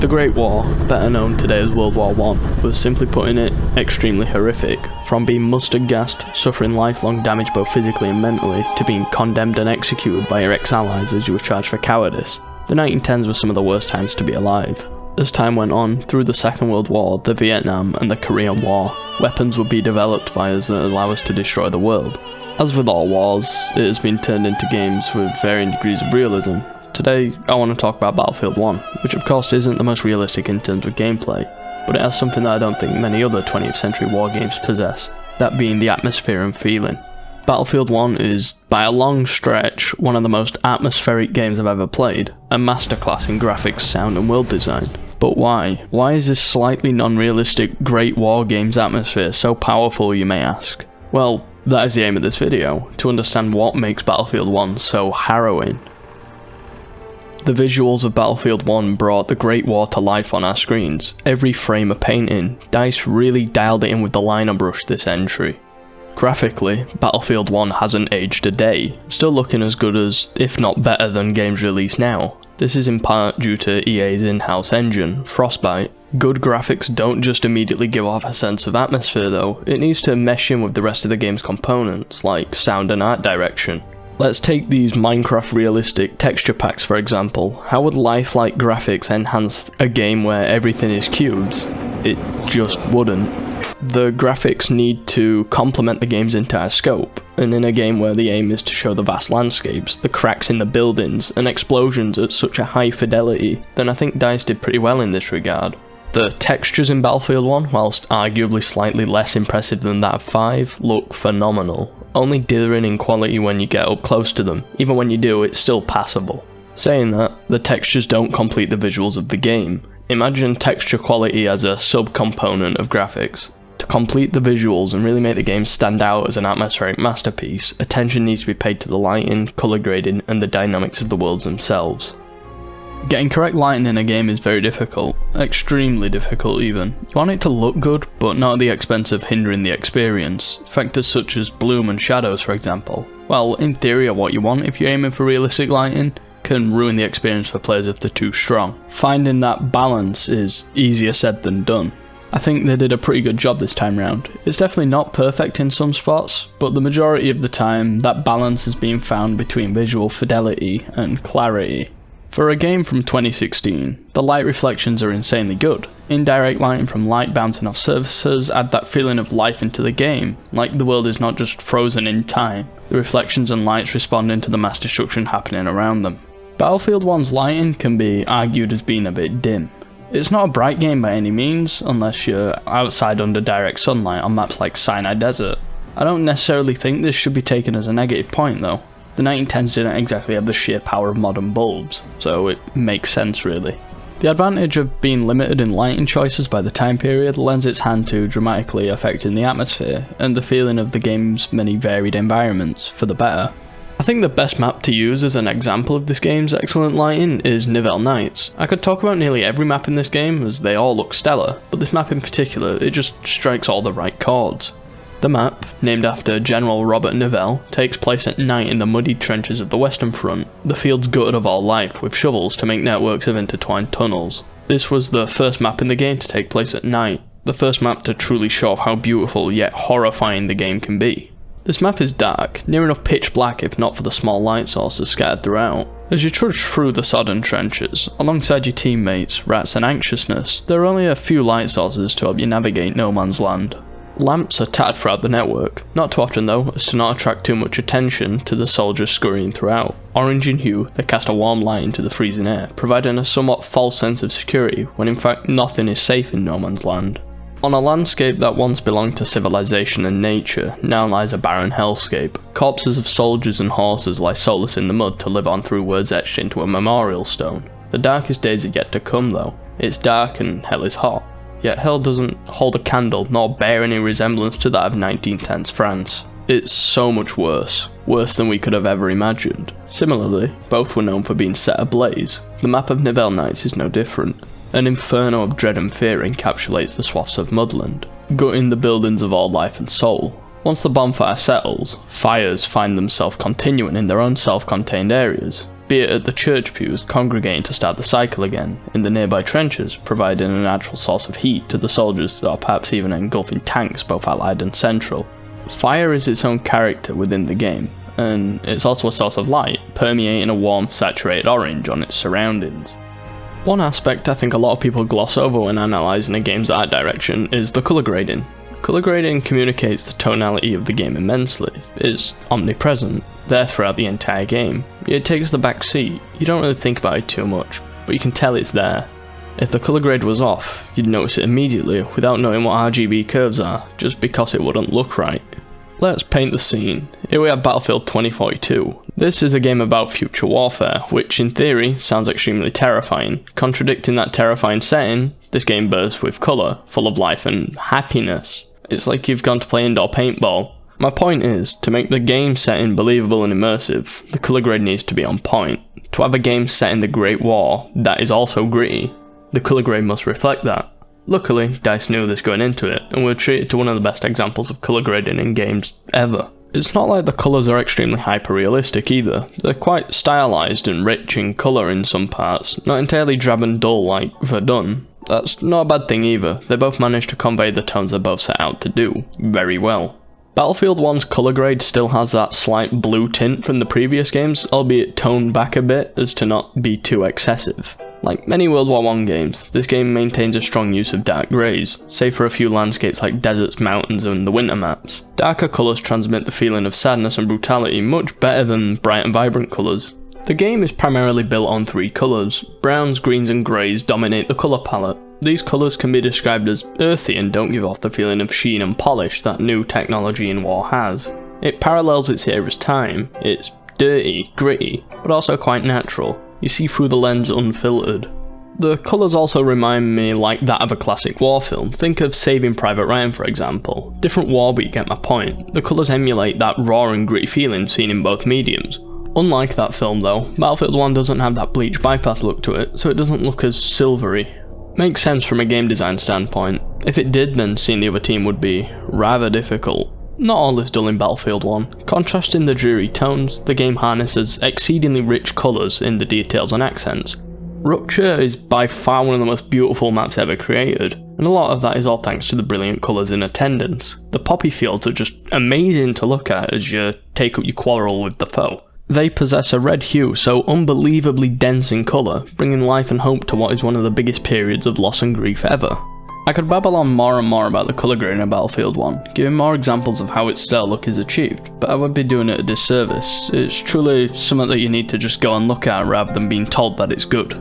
Great War, better known today as World War I, was simply putting it extremely horrific, from being mustard gassed, suffering lifelong damage both physically and mentally, to being condemned and executed by your ex-allies as you were charged for cowardice. The 1910s were some of the worst times to be alive. As time went on, through the Second World War, the Vietnam and the Korean War, weapons would be developed by us that allow us to destroy the world. As with all wars, it has been turned into games with varying degrees of realism. Today, I want to talk about Battlefield 1, which of course isn't the most realistic in terms of gameplay, but it has something that I don't think many other 20th century war games possess, that being the atmosphere and feeling. Battlefield 1 is, by a long stretch, one of the most atmospheric games I've ever played, a masterclass in graphics, sound and world design. But why? Why is this slightly non-realistic Great War game's atmosphere so powerful, you may ask? Well, that is the aim of this video, to understand what makes Battlefield 1 so harrowing. The visuals of Battlefield 1 brought the Great War to life on our screens. Every frame a painting, DICE really dialed it in with the liner brush this entry. Graphically, Battlefield 1 hasn't aged a day, still looking as good as, if not better than games released now. This is in part due to EA's in-house engine, Frostbite. Good graphics don't just immediately give off a sense of atmosphere though, it needs to mesh in with the rest of the game's components, like sound and art direction. Let's take these Minecraft realistic texture packs for example. How would lifelike graphics enhance a game where everything is cubes? It just wouldn't. The graphics need to complement the game's entire scope, and in a game where the aim is to show the vast landscapes, the cracks in the buildings, and explosions at such a high fidelity, then I think DICE did pretty well in this regard. The textures in Battlefield 1, whilst arguably slightly less impressive than that of 5, look phenomenal, only dithering in quality when you get up close to them. Even when you do, it's still passable. Saying that, the textures don't complete the visuals of the game. Imagine texture quality as a sub-component of graphics. To complete the visuals and really make the game stand out as an atmospheric masterpiece, attention needs to be paid to the lighting, colour grading, and the dynamics of the worlds themselves. Getting correct lighting in a game is very difficult, extremely difficult even. You want it to look good, but not at the expense of hindering the experience. Factors such as bloom and shadows for example, well in theory are what you want if you're aiming for realistic lighting, can ruin the experience for players if they're too strong. Finding that balance is easier said than done. I think they did a pretty good job this time round. It's definitely not perfect in some spots, but the majority of the time that balance is being found between visual fidelity and clarity. For a game from 2016, the light reflections are insanely good. Indirect lighting from light bouncing off surfaces add that feeling of life into the game, like the world is not just frozen in time, the reflections and lights responding to the mass destruction happening around them. Battlefield 1's lighting can be argued as being a bit dim. It's not a bright game by any means, unless you're outside under direct sunlight on maps like Sinai Desert. I don't necessarily think this should be taken as a negative point though. The 1910s didn't exactly have the sheer power of modern bulbs, so it makes sense really. The advantage of being limited in lighting choices by the time period lends its hand to dramatically affecting the atmosphere, and the feeling of the game's many varied environments, for the better. I think the best map to use as an example of this game's excellent lighting is Nivelle Nights. I could talk about nearly every map in this game as they all look stellar, but this map in particular, it just strikes all the right chords. The map, named after General Robert Nivelle, takes place at night in the muddied trenches of the Western Front, the fields gutted of all life with shovels to make networks of intertwined tunnels. This was the first map in the game to take place at night, the first map to truly show off how beautiful yet horrifying the game can be. This map is dark, near enough pitch black if not for the small light sources scattered throughout. As you trudge through the sodden trenches, alongside your teammates, rats and anxiousness, there are only a few light sources to help you navigate no man's land. Lamps are tattered throughout the network, not too often though, as to not attract too much attention to the soldiers scurrying throughout. Orange in hue, they cast a warm light into the freezing air, providing a somewhat false sense of security, when in fact nothing is safe in no man's land. On a landscape that once belonged to civilization and nature, now lies a barren hellscape. Corpses of soldiers and horses lie soulless in the mud to live on through words etched into a memorial stone. The darkest days are yet to come though. It's dark and hell is hot. Yet hell doesn't hold a candle nor bear any resemblance to that of 1910s France. It's so much worse. Worse than we could have ever imagined. Similarly, both were known for being set ablaze. The map of Nivelle Nights is no different. An inferno of dread and fear encapsulates the swaths of mudland, gutting the buildings of all life and soul. Once the bonfire settles, fires find themselves continuing in their own self-contained areas. be it at the church pews congregating to start the cycle again, in the nearby trenches providing a natural source of heat to the soldiers, or perhaps even engulfing tanks both allied and central. Fire is its own character within the game, and it's also a source of light, permeating a warm, saturated orange on its surroundings. One aspect I think a lot of people gloss over when analysing a game's art direction is the colour grading. Colour grading communicates the tonality of the game immensely. It's omnipresent, there throughout the entire game. It takes the back seat. You don't really think about it too much, but you can tell it's there. If the colour grade was off, you'd notice it immediately without knowing what RGB curves are, just because it wouldn't look right. Let's paint the scene. Here we have Battlefield 2042. This is a game about future warfare, which in theory sounds extremely terrifying. Contradicting that terrifying setting, this game bursts with colour, full of life and happiness. It's like you've gone to play indoor paintball. My point is, to make the game setting believable and immersive, the colour grade needs to be on point. To have a game set in the Great War that is also gritty, the colour grade must reflect that. Luckily, DICE knew this going into it, and were treated to one of the best examples of colour grading in games ever. It's not like the colours are extremely hyper-realistic either. They're quite stylised and rich in colour in some parts, not entirely drab and dull like Verdun. That's not a bad thing either. They both manage to convey the tones they're both set out to do very well. Battlefield 1's colour grade still has that slight blue tint from the previous games, albeit toned back a bit as to not be too excessive. Like many World War I games, this game maintains a strong use of dark greys, save for a few landscapes like deserts, mountains and the winter maps. Darker colours transmit the feeling of sadness and brutality much better than bright and vibrant colours. The game is primarily built on three colours. Browns, greens and greys dominate the colour palette. These colours can be described as earthy and don't give off the feeling of sheen and polish that new technology in war has. It parallels its era's time. It's dirty, gritty, but also quite natural. You see through the lens unfiltered. The colours also remind me like that of a classic war film. Think of Saving Private Ryan for example. Different war, but you get my point. The colours emulate that raw and gritty feeling seen in both mediums. Unlike that film though, Battlefield 1 doesn't have that bleach bypass look to it, so it doesn't look as silvery. Makes sense from a game design standpoint. If it did, then seeing the other team would be rather difficult. Not all is dull in Battlefield 1. Contrasting the dreary tones, the game harnesses exceedingly rich colours in the details and accents. Rupture is by far one of the most beautiful maps ever created, and a lot of that is all thanks to the brilliant colours in attendance. The poppy fields are just amazing to look at as you take up your quarrel with the foe. They possess a red hue so unbelievably dense in colour, bringing life and hope to what is one of the biggest periods of loss and grief ever. I could babble on more and more about the colour grading of Battlefield 1, giving more examples of how its style look is achieved, but I would be doing it a disservice. It's truly something that you need to just go and look at rather than being told that it's good.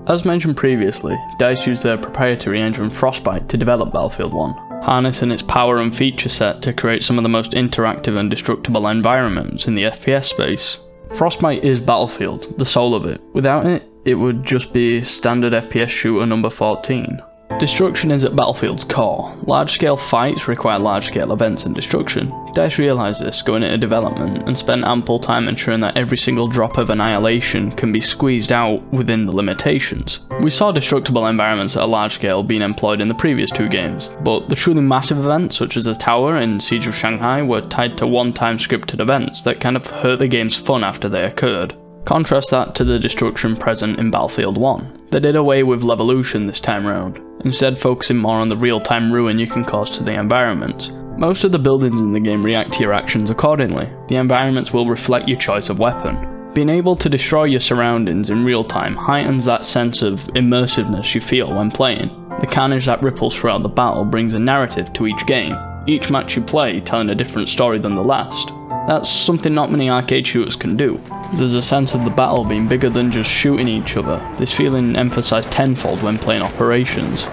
As mentioned previously, DICE used their proprietary engine Frostbite to develop Battlefield 1, harnessing its power and feature set to create some of the most interactive and destructible environments in the FPS space. Frostbite is Battlefield, the soul of it. Without it, it would just be standard FPS shooter number 14. Destruction is at Battlefield's core. Large-scale fights require large-scale events and destruction. DICE realised this going into development and spent ample time ensuring that every single drop of annihilation can be squeezed out within the limitations. We saw destructible environments at a large scale being employed in the previous two games, but the truly massive events such as the tower and Siege of Shanghai were tied to one-time scripted events that kind of hurt the game's fun after they occurred. Contrast that to the destruction present in Battlefield 1. They did away with Levolution this time round, instead focusing more on the real-time ruin you can cause to the environments. Most of the buildings in the game react to your actions accordingly. The environments will reflect your choice of weapon. Being able to destroy your surroundings in real time heightens that sense of immersiveness you feel when playing. The carnage that ripples throughout the battle brings a narrative to each game, each match you play telling a different story than the last. That's something not many arcade shooters can do. There's a sense of the battle being bigger than just shooting each other, this feeling emphasised tenfold when playing operations.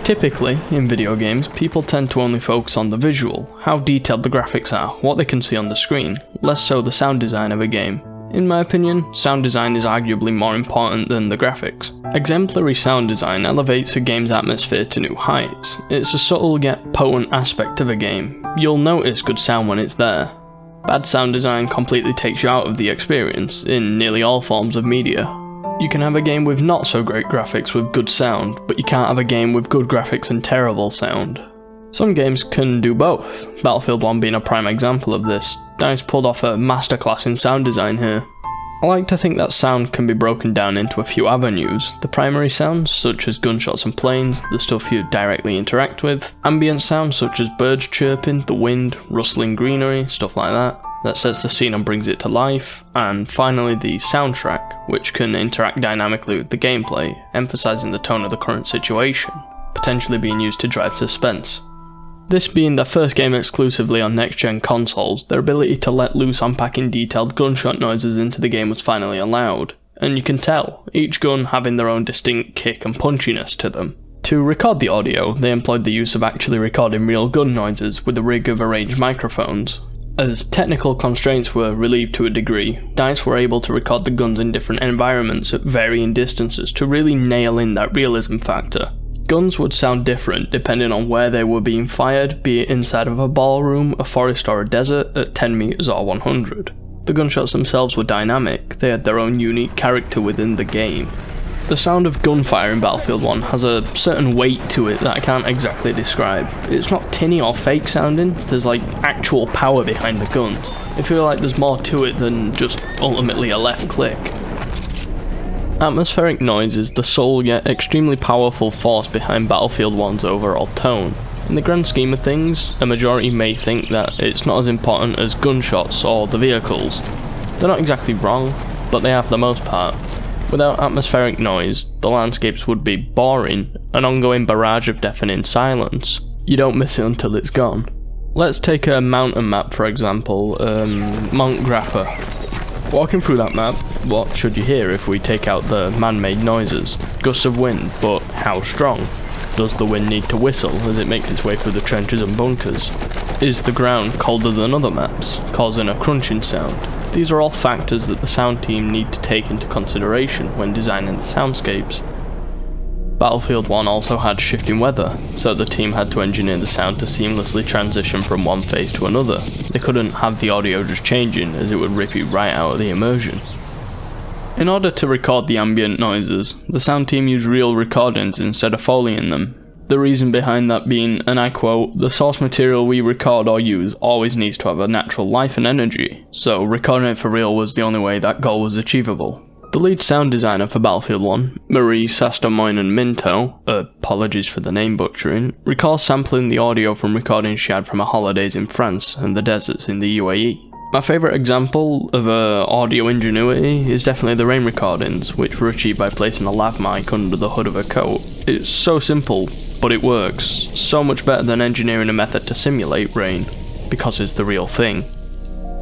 Typically, in video games, people tend to only focus on the visual, how detailed the graphics are, what they can see on the screen, less so the sound design of a game. In my opinion, sound design is arguably more important than the graphics. Exemplary sound design elevates a game's atmosphere to new heights. It's a subtle yet potent aspect of a game. You'll notice good sound when it's there. Bad sound design completely takes you out of the experience, in nearly all forms of media. You can have a game with not so great graphics with good sound, but you can't have a game with good graphics and terrible sound. Some games can do both, Battlefield 1 being a prime example of this. DICE pulled off a masterclass in sound design here. I like to think that sound can be broken down into a few avenues. The primary sounds, such as gunshots and planes, the stuff you directly interact with, ambient sounds such as birds chirping, the wind, rustling greenery, stuff like that sets the scene and brings it to life, and finally the soundtrack, which can interact dynamically with the gameplay, emphasizing the tone of the current situation, potentially being used to drive suspense. This being their first game exclusively on next-gen consoles, their ability to let loose unpacking detailed gunshot noises into the game was finally allowed, and you can tell, each gun having their own distinct kick and punchiness to them. To record the audio, they employed the use of actually recording real gun noises with a rig of arranged microphones. As technical constraints were relieved to a degree, DICE were able to record the guns in different environments at varying distances to really nail in that realism factor. Guns would sound different depending on where they were being fired, be it inside of a ballroom, a forest or a desert, at 10 meters or 100. The gunshots themselves were dynamic, they had their own unique character within the game. The sound of gunfire in Battlefield 1 has a certain weight to it that I can't exactly describe. It's not tinny or fake sounding, there's like actual power behind the guns. I feel like there's more to it than just ultimately a left click. Atmospheric noise is the sole yet extremely powerful force behind Battlefield 1's overall tone. In the grand scheme of things, a majority may think that it's not as important as gunshots or the vehicles. They're not exactly wrong, but they are for the most part. Without atmospheric noise, the landscapes would be boring, an ongoing barrage of deafening silence. You don't miss it until it's gone. Let's take a mountain map for example, Mount Grappa. Walking through that map, what should you hear if we take out the man-made noises? Gusts of wind, but how strong? Does the wind need to whistle as it makes its way through the trenches and bunkers? Is the ground colder than other maps, causing a crunching sound? These are all factors that the sound team need to take into consideration when designing the soundscapes. Battlefield 1 also had shifting weather, so the team had to engineer the sound to seamlessly transition from one phase to another. They couldn't have the audio just changing, as it would rip you right out of the immersion. In order to record the ambient noises, the sound team used real recordings instead of Foleying them. The reason behind that being, and I quote, "The source material we record or use always needs to have a natural life and energy, so recording it for real was the only way that goal was achievable." The lead sound designer for Battlefield 1, Marie Sastamoinen-Minto, apologies for the name butchering, recalls sampling the audio from recordings she had from her holidays in France and the deserts in the UAE. My favourite example of audio ingenuity is definitely the rain recordings, which were achieved by placing a lav mic under the hood of a coat. It's so simple, but it works. So much better than engineering a method to simulate rain, because it's the real thing.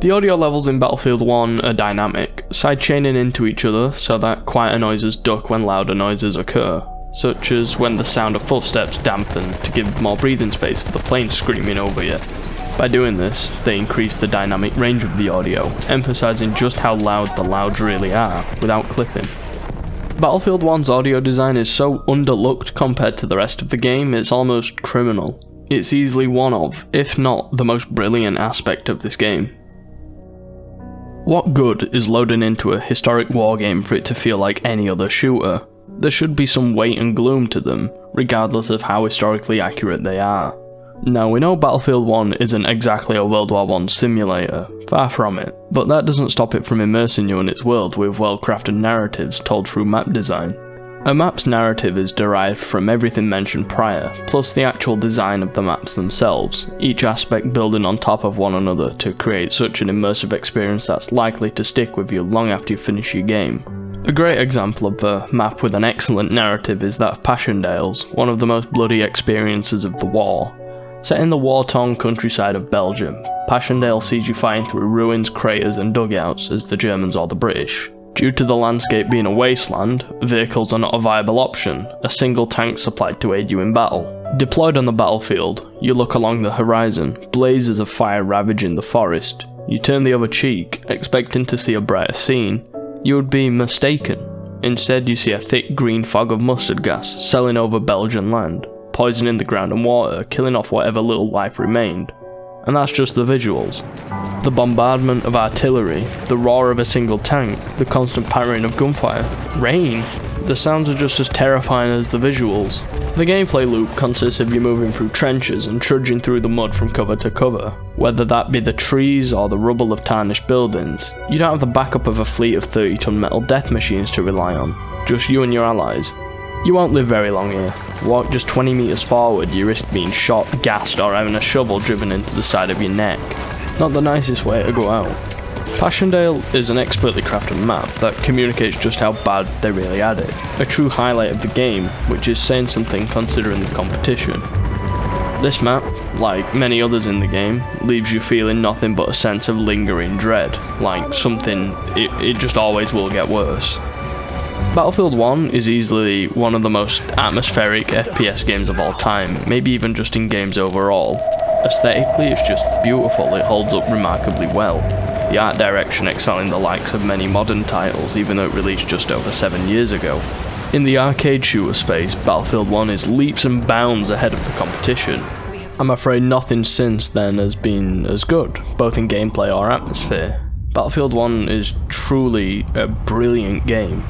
The audio levels in Battlefield 1 are dynamic, side-chaining into each other so that quieter noises duck when louder noises occur, such as when the sound of footsteps dampen to give more breathing space for the plane screaming over you. By doing this, they increase the dynamic range of the audio, emphasizing just how loud the louds really are, without clipping. Battlefield 1's audio design is so underlooked compared to the rest of the game, it's almost criminal. It's easily one of, if not the most brilliant aspect of this game. What good is loading into a historic wargame for it to feel like any other shooter? There should be some weight and gloom to them, regardless of how historically accurate they are. Now, we know Battlefield 1 isn't exactly a World War I simulator, far from it, but that doesn't stop it from immersing you in its world with well-crafted narratives told through map design. A map's narrative is derived from everything mentioned prior, plus the actual design of the maps themselves, each aspect building on top of one another to create such an immersive experience that's likely to stick with you long after you finish your game. A great example of a map with an excellent narrative is that of Passchendaele's, one of the most bloody experiences of the war. Set in the war-torn countryside of Belgium, Passchendaele sees you fighting through ruins, craters and dugouts as the Germans or the British. Due to the landscape being a wasteland, vehicles are not a viable option, a single tank supplied to aid you in battle. Deployed on the battlefield, you look along the horizon, blazes of fire ravaging the forest. You turn the other cheek, expecting to see a brighter scene. You would be mistaken. Instead you see a thick green fog of mustard gas sailing over Belgian land, poisoning the ground and water, killing off whatever little life remained. and that's just the visuals. The bombardment of artillery, the roar of a single tank, the constant pattering of gunfire, rain. The sounds are just as terrifying as the visuals. The gameplay loop consists of you moving through trenches and trudging through the mud from cover to cover, whether that be the trees or the rubble of tarnished buildings. You don't have the backup of a fleet of 30-ton metal death machines to rely on, just you and your allies. You won't live very long here. Walk just 20 meters forward, you risk being shot, gassed, or having a shovel driven into the side of your neck. Not the nicest way to go out. Passchendaele is an expertly crafted map that communicates just how bad they really had it. A true highlight of the game, which is saying something considering the competition. This map, like many others in the game, leaves you feeling nothing but a sense of lingering dread, like something, it just always will get worse. Battlefield 1 is easily one of the most atmospheric FPS games of all time, maybe even just in games overall. Aesthetically, it's just beautiful, it holds up remarkably well. The art direction excelling the likes of many modern titles, even though it released just over 7 years ago. In the arcade shooter space, Battlefield 1 is leaps and bounds ahead of the competition. I'm afraid nothing since then has been as good, both in gameplay or atmosphere. Battlefield 1 is truly a brilliant game.